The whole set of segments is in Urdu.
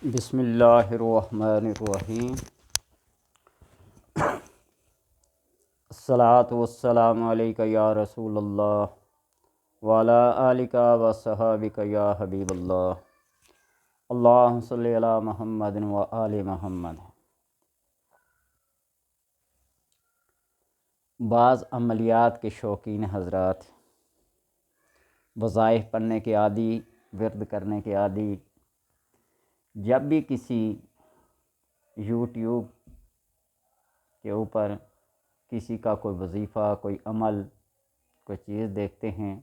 بسم اللہ الرحمن الرحیم۔ الصلاۃ والسلام علیک یا رسول اللہ وعلی آلک وصحابک یا حبیب اللہ۔ اللہم صلی علی محمد وآل محمد۔ بعض عملیات کے شوقین حضرات، وظائف پڑھنے کے عادی، ورد کرنے کے عادی، جب بھی کسی یوٹیوب کے اوپر کسی کا کوئی وظیفہ، کوئی عمل، کوئی چیز دیکھتے ہیں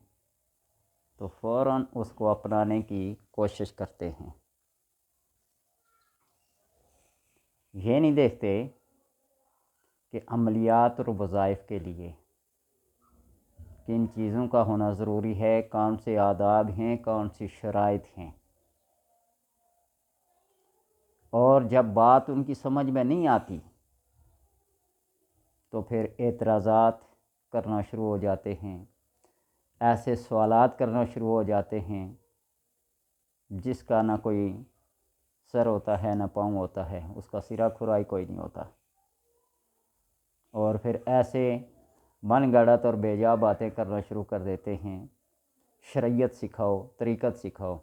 تو فوراً اس کو اپنانے کی کوشش کرتے ہیں۔ یہ نہیں دیکھتے کہ عملیات اور وظائف کے لیے کن چیزوں کا ہونا ضروری ہے، کون سے آداب ہیں، کون سی شرائط ہیں، اور جب بات ان کی سمجھ میں نہیں آتی تو پھر اعتراضات کرنا شروع ہو جاتے ہیں، ایسے سوالات کرنا شروع ہو جاتے ہیں جس کا نہ کوئی سر ہوتا ہے نہ پاؤں ہوتا ہے، اس کا سرا کھرائی کوئی نہیں ہوتا، اور پھر ایسے من گھڑت اور بے جا باتیں کرنا شروع کر دیتے ہیں۔ شریعت سکھاؤ، طریقت سکھاؤ۔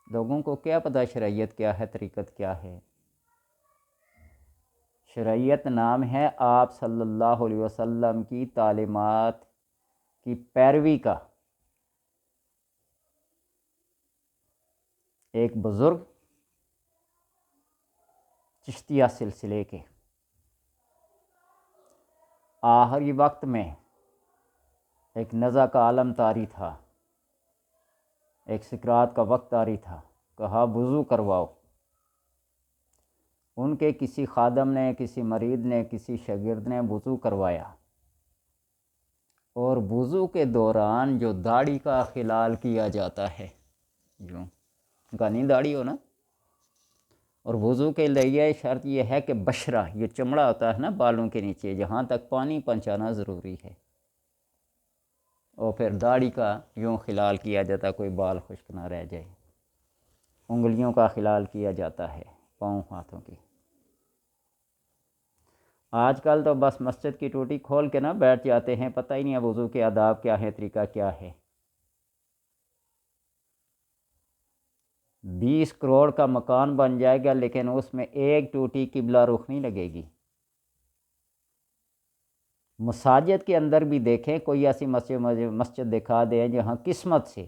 لوگوں کو کیا پتہ شریعت کیا ہے، طریقت کیا ہے؟ شریعت نام ہے آپ صلی اللہ علیہ وسلم کی تعلیمات کی پیروی کا۔ ایک بزرگ چشتیہ سلسلے کے آخری وقت میں ایک نزع کا عالم طاری تھا، ایک سکرات کا وقت طاری تھا، کہا وضو کرواؤ۔ ان کے کسی خادم نے، کسی مرید نے، کسی شاگرد نے وضو کروایا، اور وضو کے دوران جو داڑھی کا خلال کیا جاتا ہے، یوں گانی داڑھی ہو نا، اور وضو کے لیے شرط یہ ہے کہ بشرہ، یہ چمڑا ہوتا ہے نا بالوں کے نیچے، جہاں تک پانی پہنچانا ضروری ہے، اور پھر داڑھی کا یوں خلال کیا جاتا، کوئی بال خشک نہ رہ جائے۔ انگلیوں کا خلال کیا جاتا ہے، پاؤں ہاتھوں کی۔ آج کل تو بس مسجد کی ٹوٹی کھول کے نہ بیٹھ جاتے ہیں، پتہ ہی نہیں ہے وضو کے آداب کیا ہے، طریقہ کیا ہے۔ 20 کروڑ کا مکان بن جائے گا لیکن اس میں ایک ٹوٹی قبلہ رخ نہیں لگے گی۔ مساجد کے اندر بھی دیکھیں، کوئی ایسی مسجد دکھا دیں جہاں قسمت سے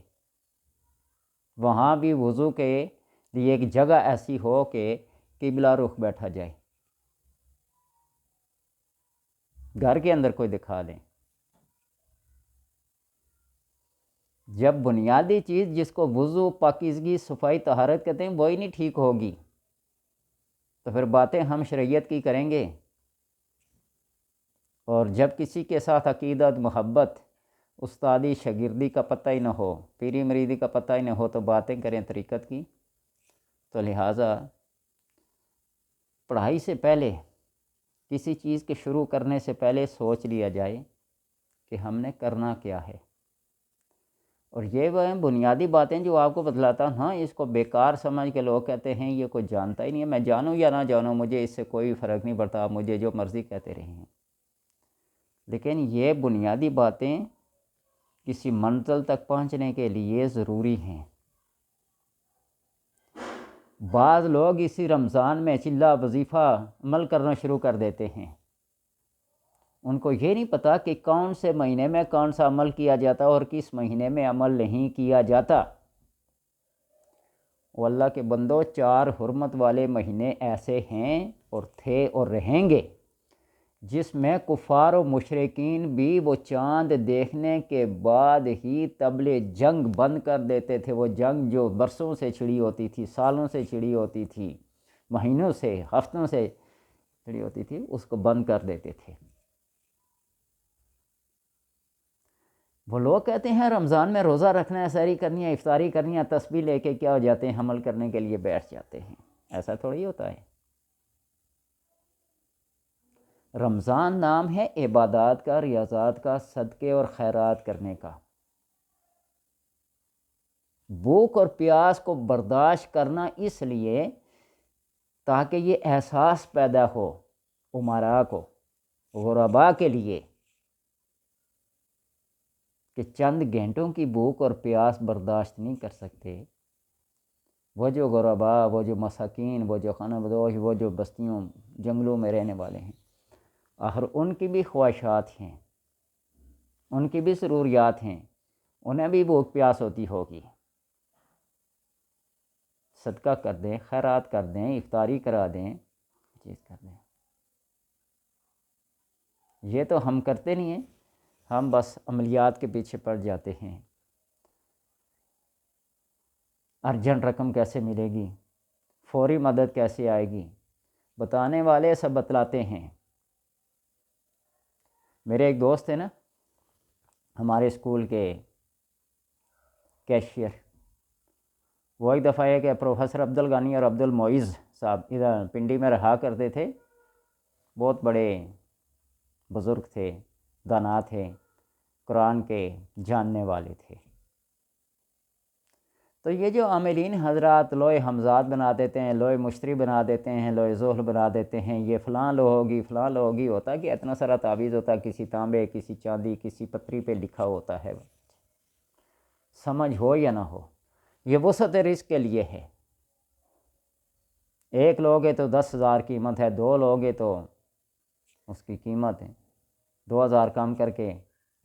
وہاں بھی وضو کے لیے ایک جگہ ایسی ہو کہ قبلہ رخ بیٹھا جائے۔ گھر کے اندر کوئی دکھا دیں۔ جب بنیادی چیز جس کو وضو، پاکیزگی، صفائی، طہارت کہتے ہیں وہی نہیں ٹھیک ہوگی تو پھر باتیں ہم شریعت کی کریں گے؟ اور جب کسی کے ساتھ عقیدت، محبت، استادی، شاگردی کا پتہ ہی نہ ہو، پیری مریدی کا پتہ ہی نہ ہو تو باتیں کریں طریقت کی؟ تو لہٰذا پڑھائی سے پہلے، کسی چیز کے شروع کرنے سے پہلے سوچ لیا جائے کہ ہم نے کرنا کیا ہے۔ اور یہ وہ ہیں بنیادی باتیں جو آپ کو بتلاتا ہوں۔ ہاں، اس کو بیکار سمجھ کے لوگ کہتے ہیں یہ کوئی جانتا ہی نہیں ہے، میں جانوں یا نہ جانوں مجھے اس سے کوئی فرق نہیں پڑتا، آپ مجھے جو مرضی کہتے رہیں، لیکن یہ بنیادی باتیں کسی منزل تک پہنچنے کے لیے ضروری ہیں۔ بعض لوگ اسی رمضان میں چلہ وظیفہ عمل کرنا شروع کر دیتے ہیں، ان کو یہ نہیں پتہ کہ کون سے مہینے میں کون سا عمل کیا جاتا اور کس مہینے میں عمل نہیں کیا جاتا۔ وہ اللہ کے بندوں، 4 حرمت والے مہینے ایسے ہیں اور تھے اور رہیں گے جس میں کفار و مشرکین بھی وہ چاند دیکھنے کے بعد ہی طبل جنگ بند کر دیتے تھے۔ وہ جنگ جو برسوں سے چھڑی ہوتی تھی، سالوں سے چھڑی ہوتی تھی، مہینوں سے، ہفتوں سے چھڑی ہوتی تھی، اس کو بند کر دیتے تھے۔ وہ لوگ کہتے ہیں رمضان میں روزہ رکھنا ہے، سحری کرنی ہے، افطاری کرنی ہے، تسبیح لے کے کیا ہو جاتے ہیں، عمل کرنے کے لیے بیٹھ جاتے ہیں۔ ایسا تھوڑی ہوتا ہے۔ رمضان نام ہے عبادات کا، ریاضات کا، صدقے اور خیرات کرنے کا۔ بھوک اور پیاس کو برداشت کرنا اس لیے تاکہ یہ احساس پیدا ہو امراء کو، غرباء کے لیے، کہ چند گھنٹوں کی بھوک اور پیاس برداشت نہیں کر سکتے۔ وہ جو غرباء، وہ جو مساکین، وہ جو خانہ بدوش، وہ جو بستیوں جنگلوں میں رہنے والے ہیں، آخر ان کی بھی خواہشات ہیں، ان کی بھی ضروریات ہیں، انہیں بھی بھوک پیاس ہوتی ہوگی۔ صدقہ کر دیں، خیرات کر دیں، افطاری کرا دیں، چیز کر دیں۔ یہ تو ہم کرتے نہیں ہیں، ہم بس عملیات کے پیچھے پڑ جاتے ہیں۔ ارجنٹ رقم کیسے ملے گی، فوری مدد کیسے آئے گی، بتانے والے سب بتلاتے ہیں۔ میرے ایک دوست تھے نا، ہمارے اسکول کے کیشیئر، وہ ایک دفعہ ہے کہ پروفیسر عبد الغنی اور عبد المعز صاحب ادھر پنڈی میں رہا کرتے تھے، بہت بڑے بزرگ تھے، دانا تھے، قرآن کے جاننے والے تھے۔ تو یہ جو عاملین حضرات لوح حمزات بنا دیتے ہیں، لوح مشتری بنا دیتے ہیں، لوح زحل بنا دیتے ہیں، یہ فلاں لوح ہوگی، فلاں لوح ہوگی، ہوتا کہ اتنا سارا تعویذ ہوتا ہے، کسی تانبے، کسی چاندی، کسی پتری پہ لکھا ہوتا ہے، سمجھ ہو یا نہ ہو، یہ وسعت رزق کے لیے ہے۔ ایک لوگے تو 10,000 قیمت ہے، دو لوگے تو اس کی قیمت ہے 2,000 کم کر کے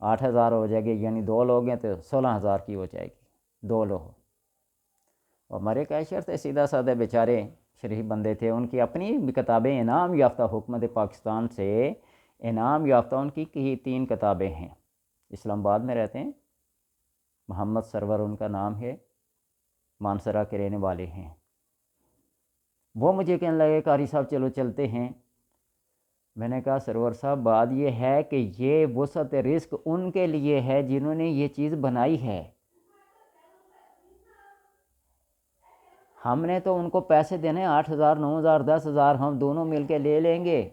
8,000 ہو جائے گی، یعنی دو لوگ ہیں تو 16,000 کی ہو جائے گی، دو لوگ۔ اور ہمارے کیشر تھے سیدھا سادہ بیچارے شریف بندے تھے، ان کی اپنی بھی کتابیں انعام یافتہ، حکومت پاکستان سے انعام یافتہ ان کی 3 کتابیں ہیں، اسلام آباد میں رہتے ہیں، محمد سرور ان کا نام ہے، مانسرا کے رہنے والے ہیں۔ وہ مجھے کہنے لگے قاری صاحب چلو چلتے ہیں۔ میں نے کہا سرور صاحب بات یہ ہے کہ یہ وسعت رزق ان کے لیے ہے جنہوں نے یہ چیز بنائی ہے، ہم نے تو ان کو پیسے دینے 8,000 9,000 10,000 ہم دونوں مل کے لے لیں گے،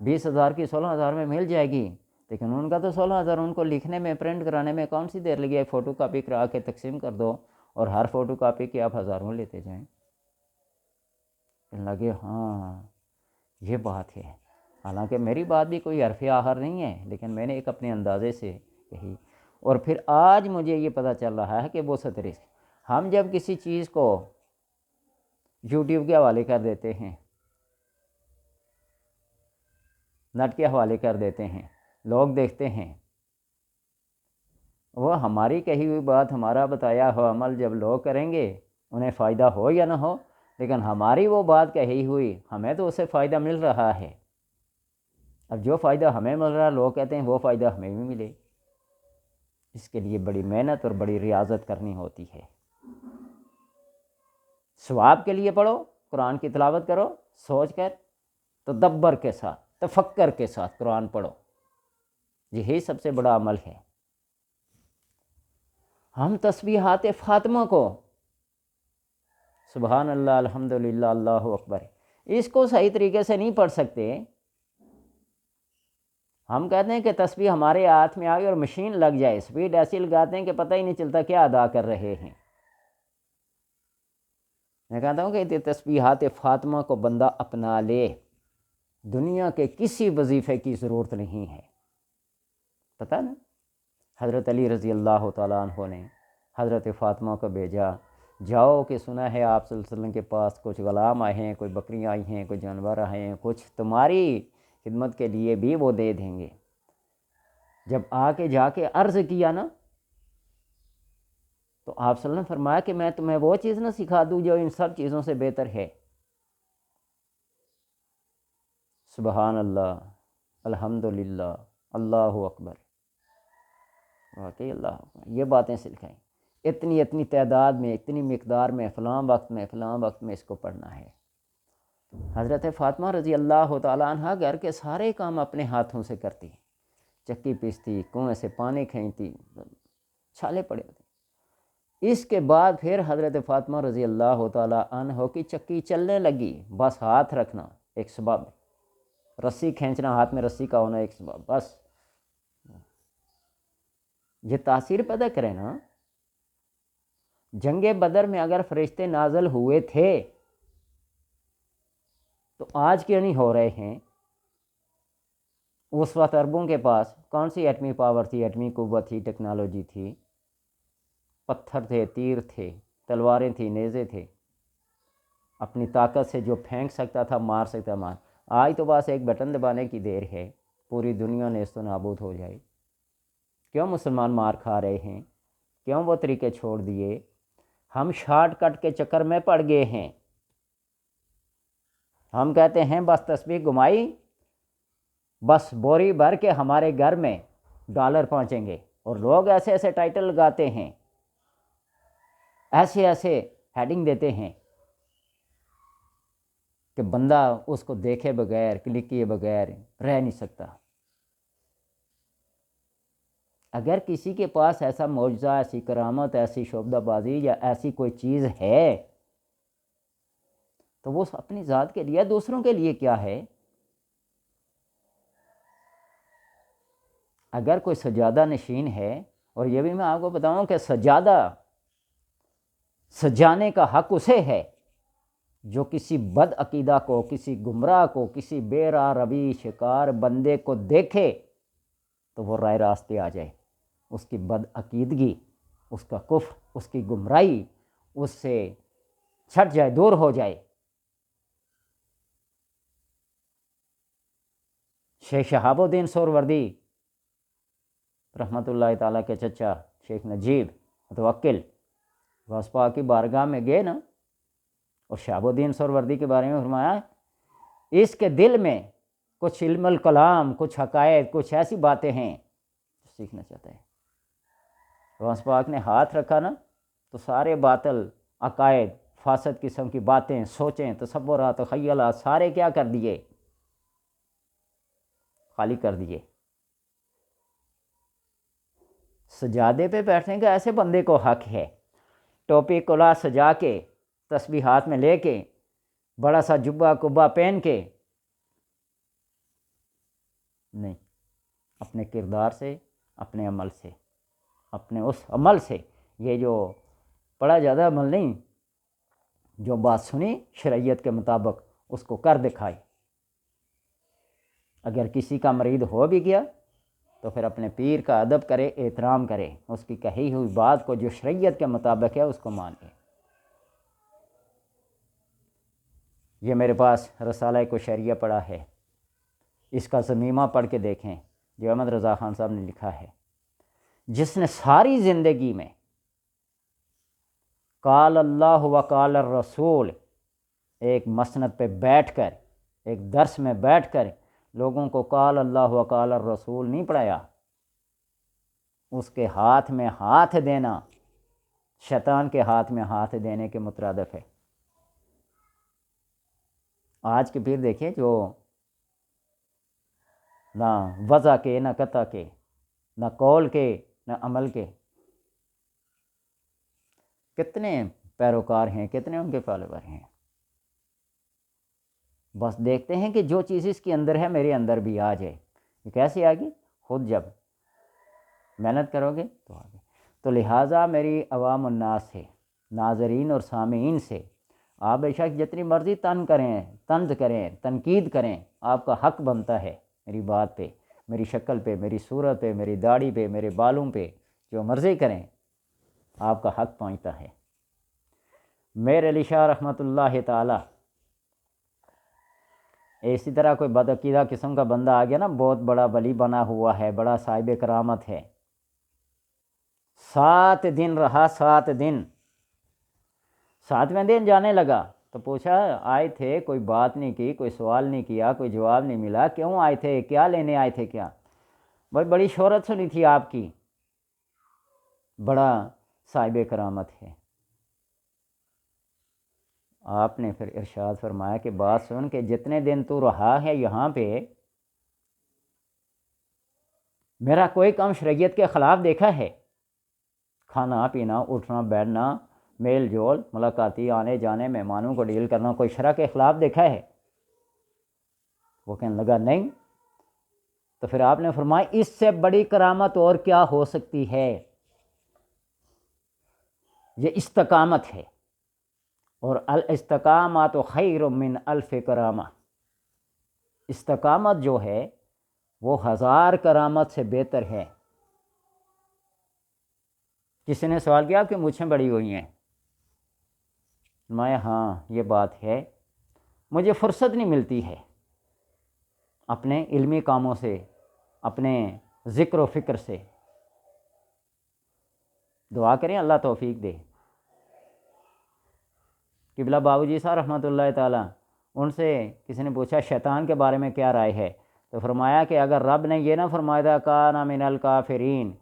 20,000 کی 16,000 میں مل جائے گی، لیکن ان کا تو 16,000 ان کو لکھنے میں، پرنٹ کرانے میں کون سی دیر لگی ہے، فوٹو کاپی کرا کے تقسیم کر دو اور ہر فوٹو کاپی کی آپ ہزاروں لیتے جائیں۔ لگے ہاں یہ بات ہے، حالانکہ میری بات بھی کوئی حرف آخر نہیں ہے، لیکن میں نے ایک اپنے اندازے سے کہی۔ اور پھر آج مجھے یہ پتہ چل رہا ہے کہ وسعت رزق، ہم جب کسی چیز کو یوٹیوب کے حوالے کر دیتے ہیں، نٹ کے حوالے کر دیتے ہیں، لوگ دیکھتے ہیں، وہ ہماری کہی ہوئی بات، ہمارا بتایا ہوا عمل جب لوگ کریں گے، انہیں فائدہ ہو یا نہ ہو، لیکن ہماری وہ بات کہی ہوئی، ہمیں تو اس سے فائدہ مل رہا ہے۔ اب جو فائدہ ہمیں مل رہا ہے، لوگ کہتے ہیں وہ فائدہ ہمیں بھی ملے، اس کے لیے بڑی محنت اور بڑی ریاضت کرنی ہوتی ہے۔ ثواب کے لیے پڑھو، قرآن کی تلاوت کرو، سوچ کر، تدبر کے ساتھ، تفکر کے ساتھ قرآن پڑھو، یہی سب سے بڑا عمل ہے۔ ہم تسبیحات فاطمہ کو، سبحان اللہ، الحمدللہ، اللہ اکبر، اس کو صحیح طریقے سے نہیں پڑھ سکتے۔ ہم کہتے ہیں کہ تسبیح ہمارے ہاتھ میں آگے اور مشین لگ جائے، سپیڈ ایسی لگاتے ہیں کہ پتہ ہی نہیں چلتا کیا ادا کر رہے ہیں۔ میں کہتا ہوں کہ تسبیحات فاطمہ کو بندہ اپنا لے، دنیا کے کسی وظیفے کی ضرورت نہیں ہے۔ پتہ نا حضرت علی رضی اللہ تعالیٰ عنہ نے حضرت فاطمہ کو بھیجا، جاؤ کہ سنا ہے آپ صلی اللہ علیہ وسلم کے پاس کچھ غلام آئے ہیں، کوئی بکریاں آئی ہیں، کوئی جانور آئے ہیں، کچھ تمہاری خدمت کے لیے بھی وہ دے دیں گے۔ جب آ کے جا کے عرض کیا نا، تو آپ صلی اللہ علیہ وسلم نے فرمایا کہ میں تمہیں وہ چیز نہ سکھا دوں جو ان سب چیزوں سے بہتر ہے۔ سبحان اللہ، الحمدللہ، اللہ اکبر، واقعی اللہ اکبر، یہ باتیں سکھائیں، اتنی تعداد میں، اتنی مقدار میں، فلاں وقت میں، فلاں وقت میں اس کو پڑھنا ہے۔ حضرت فاطمہ رضی اللہ تعالیٰ عنہ گھر کے سارے کام اپنے ہاتھوں سے کرتی، چکی پیستی، کنویں سے پانی کھینچتی، چھالے پڑے ہوتے۔ اس کے بعد پھر حضرت فاطمہ رضی اللہ تعالیٰ عنہ کی چکی چلنے لگی، بس ہاتھ رکھنا ایک سبب، رسی کھینچنا، ہاتھ میں رسی کا ہونا ایک سبب، بس یہ تاثیر پیدا کرے نا۔ جنگ بدر میں اگر فرشتے نازل ہوئے تھے تو آج کیوں نہیں ہو رہے ہیں؟ اس وقت عربوں کے پاس کون سی ایٹمی پاور تھی، ایٹمی قوت تھی، ٹیکنالوجی تھی؟ پتھر تھے، تیر تھے، تلواریں تھیں، نیزے تھے، اپنی طاقت سے جو پھینک سکتا تھا مار سکتا مار۔ آج تو بس ایک بٹن دبانے کی دیر ہے، پوری دنیا نیست و نابود ہو جائے۔ کیوں مسلمان مار کھا رہے ہیں؟ کیوں وہ طریقے چھوڑ دیے؟ ہم شارٹ کٹ کے چکر میں پڑ گئے ہیں۔ ہم کہتے ہیں بس تسبیح گھمائی، بس بوری بھر کے ہمارے گھر میں ڈالر پہنچیں گے، اور لوگ ایسے ایسے ٹائٹل لگاتے ہیں، ایسے ایسے ہیڈنگ دیتے ہیں کہ بندہ اس کو دیکھے بغیر، کلک کیے بغیر رہ نہیں سکتا۔ اگر کسی کے پاس ایسا معجزہ، ایسی کرامت، ایسی شعبدہ بازی یا ایسی کوئی چیز ہے تو وہ اپنی ذات کے لیے، دوسروں کے لیے کیا ہے؟ اگر کوئی سجادہ نشین ہے، اور یہ بھی میں آپ کو بتاؤں کہ سجادہ سجانے کا حق اسے ہے جو کسی بد عقیدہ کو، کسی گمراہ کو، کسی بے راہ روی شکار بندے کو دیکھے تو وہ رائے راستے آ جائے، اس کی بد عقیدگی، اس کا کفر، اس کی گمراہی اس سے چھٹ جائے، دور ہو جائے۔ شیخ شہاب الدین سہروردی رحمۃ اللہ تعالیٰ کے چچا شیخ نجیب متوکل غوث پاک کی بارگاہ میں گئے نا، اور شہاب الدین سہروردی کے بارے میں فرمایا اس کے دل میں کچھ علم الکلام، کچھ حقائق، کچھ ایسی باتیں ہیں جو سیکھنا چاہتا ہے۔ غوث پاک نے ہاتھ رکھا نا تو سارے باطل عقائد، فاسد قسم کی باتیں، سوچیں، تصورات، خیالات سارے کیا کر دیے؟ خالی کر دیے۔ سجادے پہ بیٹھنے کا ایسے بندے کو حق ہے، ٹوپی کلا سجا کے، تسبیح ہاتھ میں لے کے، بڑا سا جبہ کبا پہن کے نہیں، اپنے کردار سے، اپنے عمل سے، اپنے اس عمل سے، یہ جو بڑا زیادہ عمل نہیں، جو بات سنی شرعیت کے مطابق اس کو کر دکھائی۔ اگر کسی کا مرید ہو بھی گیا تو پھر اپنے پیر کا ادب کرے، احترام کرے، اس کی کہی ہوئی بات کو جو شرعیت کے مطابق ہے اس کو مانے۔ یہ میرے پاس رسالہ کشریہ پڑا ہے، اس کا ضمیمہ پڑھ کے دیکھیں جو احمد رضا خان صاحب نے لکھا ہے، جس نے ساری زندگی میں قال اللہ و قال الرسول ایک مسند پہ بیٹھ کر، ایک درس میں بیٹھ کر لوگوں کو قال اللہ و قال الرسول نہیں پڑھایا، اس کے ہاتھ میں ہاتھ دینا شیطان کے ہاتھ میں ہاتھ دینے کے مترادف ہے۔ آج کے پیر دیکھیں جو نہ وضع کے، نہ قطع کے، نہ قول کے، نہ عمل کے، کتنے پیروکار ہیں، کتنے ان کے فالوور ہیں۔ بس دیکھتے ہیں کہ جو چیز اس کے اندر ہے میرے اندر بھی آ جائے۔ یہ کیسے آگے؟ خود جب محنت کرو گے تو آگے۔ تو لہٰذا میری عوام الناس سے، ناظرین اور سامعین سے آپ بے شک جتنی مرضی طنز کریں، تنقید کریں، آپ کا حق بنتا ہے میری بات پہ، میری شکل پہ، میری صورت پہ، میری داڑھی پہ، میرے بالوں پہ، جو مرضی کریں، آپ کا حق پہنچتا ہے۔ میر علی شاہ رحمۃ اللہ تعالی، اسی طرح کوئی بدعقیدہ قسم کا بندہ آ گیا نا، بہت بڑا ولی بنا ہوا ہے، بڑا صاحب کرامت ہے، 7 دن رہا، 7 دن، 7ویں دن جانے لگا تو پوچھا آئے تھے، کوئی بات نہیں کی، کوئی سوال نہیں کیا، کوئی جواب نہیں ملا، کیوں آئے تھے، کیا لینے آئے تھے؟ کیا بھائی بڑی شہرت سنی تھی آپ کی، بڑا صاحب کرامت ہے۔ آپ نے پھر ارشاد فرمایا کہ بات سن کہ جتنے دن تو رہا ہے یہاں پہ، میرا کوئی کام شریعت کے خلاف دیکھا ہے؟ کھانا پینا، اٹھنا بیٹھنا، میل جول، ملاقاتی، آنے جانے، مہمانوں کو ڈیل کرنا، کوئی شرع کے خلاف دیکھا ہے؟ وہ کہنے لگا نہیں۔ تو پھر آپ نے فرمایا اس سے بڑی کرامت اور کیا ہو سکتی ہے؟ یہ استقامت ہے، اور الاستقامت خیر من الف کرامہ، استقامت جو ہے وہ 1000 کرامت سے بہتر ہے۔ کسی نے سوال کیا آپ کی مونچھیں بڑی ہوئی ہیں؟ میں ہاں یہ بات ہے، مجھے فرصت نہیں ملتی ہے اپنے علمی کاموں سے، اپنے ذکر و فکر سے۔ دعا کریں اللہ توفیق دے۔ قبلہ بابو جی صاحب رحمۃ اللہ تعالیٰ، ان سے کسی نے پوچھا شیطان کے بارے میں کیا رائے ہے، تو فرمایا کہ اگر رب نے یہ نہ فرمایا تھا کان من الکافرین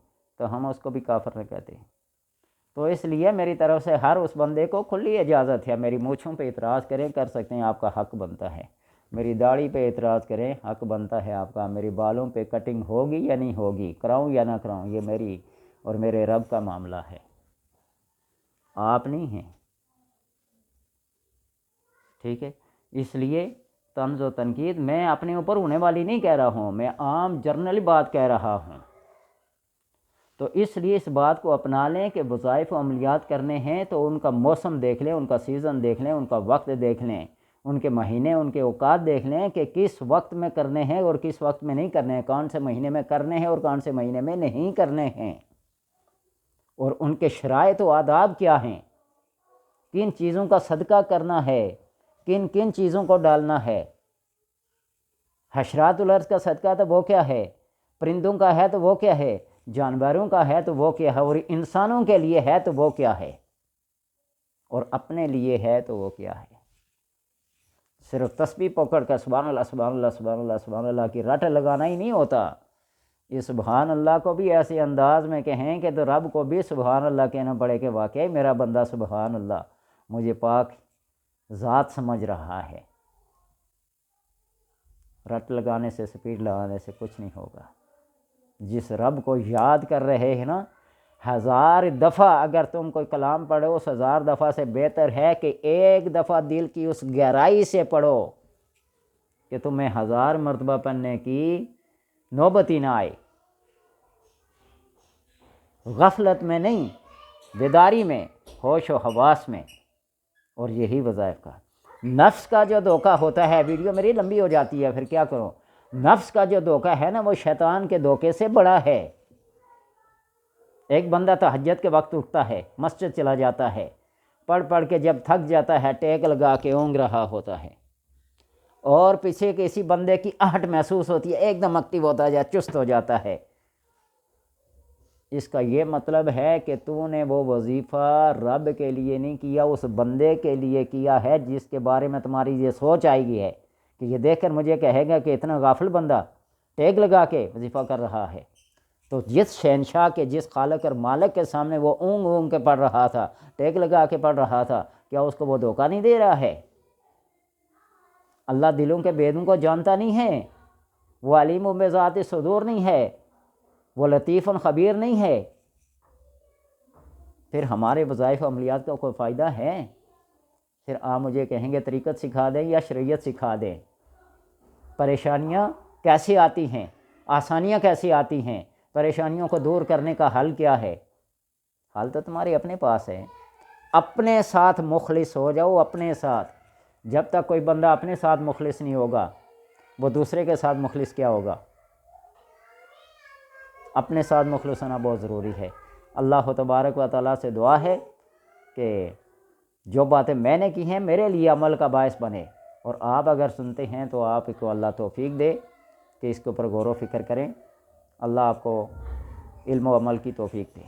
تو ہم اس کو بھی کافر نہ کہتے۔ تو اس لیے میری طرف سے ہر اس بندے کو کھلی اجازت ہے، میری مونچھوں پہ اعتراض کریں، کر سکتے ہیں، آپ کا حق بنتا ہے۔ میری داڑھی پہ اعتراض کریں، حق بنتا ہے آپ کا۔ میری بالوں پہ کٹنگ ہوگی یا نہیں ہوگی، کراؤں یا نہ کراؤں، یہ میری اور میرے رب کا معاملہ ہے، آپ نہیں ہیں، ٹھیک ہے۔ اس لیے طنز و تنقید میں اپنے اوپر ہونے والی نہیں کہہ رہا ہوں، میں عام جرنلی بات کہہ رہا ہوں۔ تو اس لیے اس بات کو اپنا لیں کہ وظائف و عملیات کرنے ہیں تو ان کا موسم دیکھ لیں، ان کا سیزن دیکھ لیں، ان کا وقت دیکھ لیں، ان کے مہینے، ان کے اوقات دیکھ لیں کہ کس وقت میں کرنے ہیں اور کس وقت میں نہیں کرنے ہیں، کون سے مہینے میں کرنے ہیں اور کون سے مہینے میں نہیں کرنے ہیں، اور ان کے شرائط و آداب کیا ہیں، کن چیزوں کا صدقہ کرنا ہے، کن کن چیزوں کو ڈالنا ہے۔ حشرات الارض کا صدقہ تو وہ کیا ہے، پرندوں کا ہے تو وہ کیا ہے، جانوروں کا ہے تو وہ کیا ہے، اور انسانوں کے لیے ہے تو وہ کیا ہے، اور اپنے لیے ہے تو وہ کیا ہے۔ صرف تسبیح پکڑ کر سبحان اللہ سبحان اللہ سبحان اللہ سبحان اللہ کی رٹ لگانا ہی نہیں ہوتا، یہ سبحان اللہ کو بھی ایسے انداز میں کہیں کہ تو رب کو بھی سبحان اللہ کہنا پڑے کہ واقعی میرا بندہ سبحان اللہ مجھے پاک ذات سمجھ رہا ہے۔ رٹ لگانے سے، سپیڈ لگانے سے کچھ نہیں ہوگا۔ جس رب کو یاد کر رہے ہیں نا، 1000 دفعہ اگر تم کوئی کلام پڑھو، اس 1000 دفعہ سے بہتر ہے کہ ایک دفعہ دل کی اس گہرائی سے پڑھو کہ تمہیں 1000 مرتبہ پڑھنے کی نوبت ہی نہ آئے۔ غفلت میں نہیں، بیداری میں، ہوش و حواس میں، اور یہی وظائف کا۔ نفس کا جو دھوکہ ہوتا ہے، ویڈیو میری لمبی ہو جاتی ہے پھر کیا کروں، نفس کا جو دھوکہ ہے نا وہ شیطان کے دھوکے سے بڑا ہے۔ ایک بندہ تہجد کے وقت اٹھتا ہے، مسجد چلا جاتا ہے، پڑھ پڑھ کے جب تھک جاتا ہے ٹیک لگا کے اونگ رہا ہوتا ہے، اور پیچھے کسی بندے کی آہٹ محسوس ہوتی ہے، ایک دم ایکٹیو ہوتا ہے، چست ہو جاتا ہے۔ اس کا یہ مطلب ہے کہ تو نے وہ وظیفہ رب کے لیے نہیں کیا، اس بندے کے لیے کیا ہے جس کے بارے میں تمہاری یہ سوچ آئے گی ہے کہ یہ دیکھ کر مجھے کہے گا کہ اتنا غافل بندہ ٹیک لگا کے وظیفہ کر رہا ہے۔ تو جس شہنشاہ کے، جس خالق اور مالک کے سامنے وہ اونگ اونگ کے پڑھ رہا تھا، ٹیک لگا کے پڑھ رہا تھا، کیا اس کو وہ دھوکہ نہیں دے رہا ہے؟ اللہ دلوں کے بیدوں کو جانتا نہیں ہے؟ وہ علیم و بذات صدور نہیں ہے؟ وہ لطیف خبیر نہیں ہے؟ پھر ہمارے وظائف و عملیات کا کوئی فائدہ ہے؟ پھر آپ مجھے کہیں گے طریقت سکھا دیں یا شریعت سکھا دیں، پریشانیاں کیسے آتی ہیں، آسانیاں کیسے آتی ہیں، پریشانیوں کو دور کرنے کا حل کیا ہے؟ حل تو تمہارے اپنے پاس ہے۔ اپنے ساتھ مخلص ہو جاؤ، اپنے ساتھ۔ جب تک کوئی بندہ اپنے ساتھ مخلص نہیں ہوگا، وہ دوسرے کے ساتھ مخلص کیا ہوگا؟ اپنے ساتھ مخلص ہونا بہت ضروری ہے۔ اللہ تبارک و تعالیٰ سے دعا ہے کہ جو باتیں میں نے کی ہیں میرے لیے عمل کا باعث بنے، اور آپ اگر سنتے ہیں تو آپ کو اللہ توفیق دے کہ اس کے اوپر غور و فکر کریں۔ اللہ آپ کو علم و عمل کی توفیق دے۔